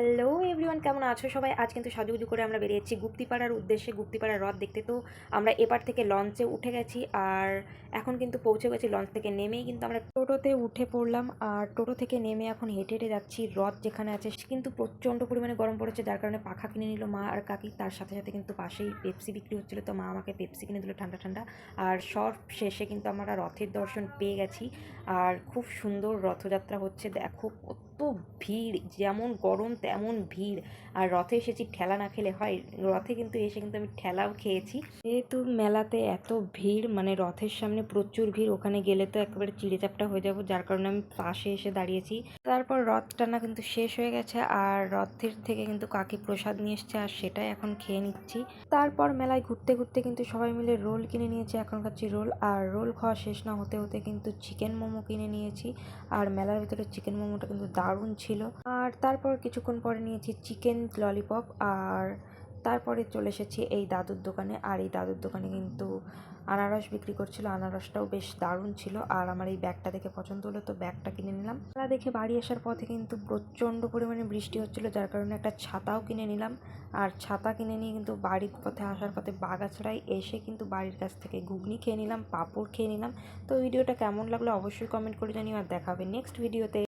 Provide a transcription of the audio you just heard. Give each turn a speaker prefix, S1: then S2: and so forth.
S1: Hello everyone, কেমন আছো সবাই? আজ কিন্তু সাজুগুজু করে আমরা বেরিয়েছি গুপ্তিপাড়ার উদ্দেশ্যে, গুপ্তিপাড়ার হ্রদ দেখতে। তো আমরা এপার থেকে লঞ্চে উঠে গেছি আর এখন কিন্তু পৌঁছে গেছি। লঞ্চ থেকে নেমেই কিন্তু আমরা টোটোতে উঠে পড়লাম আর টোটো থেকে নেমে এখন হেঁটে হেঁটে যাচ্ছি হ্রদ যেখানে আছে। কিন্তু প্রচণ্ড পরিমাণে গরম পড়েছে, যার কারণে পাখা কিনে নিল মা আর কাকি। তার সাথে সাথে কিন্তু পাশেই পেপসি বিক্রি হচ্ছিলো, তো মা আমাকে পেপসি কিনে দিল ঠান্ডা ঠান্ডা। আর সব শেষে কিন্তু আমরা রথের দর্শন পেয়ে গেছি আর খুব সুন্দর রথযাত্রা হচ্ছে। দেখো কত ভিড়, যেমন গরম তেমন ভিড়। আর রথে এসেছি, ঠেলা না খেলে হয়? রথে কিন্তু এসে কিন্তু আমি ঠেলাও খেয়েছি। যেহেতু মেলাতে এত ভিড়, মানে রথের সামনে প্রচুর ভিড়, ওখানে গেলে তো একেবারে চিড়েচাপটা হয়ে যাব, যার কারণে আমি পাশে এসে দাঁড়িয়েছি। তারপর রথ টানা কিন্তু শেষ হয়ে গেছে আর রথের থেকে কিন্তু কাকি প্রসাদ নিয়ে এসছে আর সেটাই এখন খেয়ে নিচ্ছি। তারপর মেলায় ঘুরতে ঘুরতে কিন্তু সবাই মিলে রোল কিনে নিয়েছে, এখন খাচ্ছি রোল। আর রোল খাওয়া শেষ না হতে হতে কিন্তু চিকেন মোমো কিনে নিয়েছি। আর মেলার ভিতরে চিকেন মোমোটা কিন্তু দারুণ ছিল। আর তারপর কিছুক্ষণ পরে নিয়েছি চিকেন ললিপপ। আর তারপরে চলে এসেছি এই দাদুর দোকানে। আর এই দাদুর দোকানে কিন্তু আনারস বিক্রি করছিল, আনারসটাও বেশ দারুণ ছিল। আর আমার এই ব্যাগটা দেখে পছন্দ হলো, তো ব্যাগটা কিনে নিলাম। মেলা দেখে বাড়ি আসার পথে কিন্তু প্রচণ্ড পরিমাণে বৃষ্টি হচ্ছিল, যার কারণে একটা ছাতাও কিনে নিলাম। আর ছাতা কিনে নিয়ে কিন্তু বাড়ির পথে আসার পথে বাগাছড়ায় এসে কিন্তু বাড়ির কাছ থেকে ঘুগনি খেয়ে নিলাম, পাঁপড় খেয়ে নিলাম। তো ভিডিওটা কেমন লাগলো অবশ্যই কমেন্ট করে জানিও, আর দেখা হবে নেক্সট ভিডিওতে।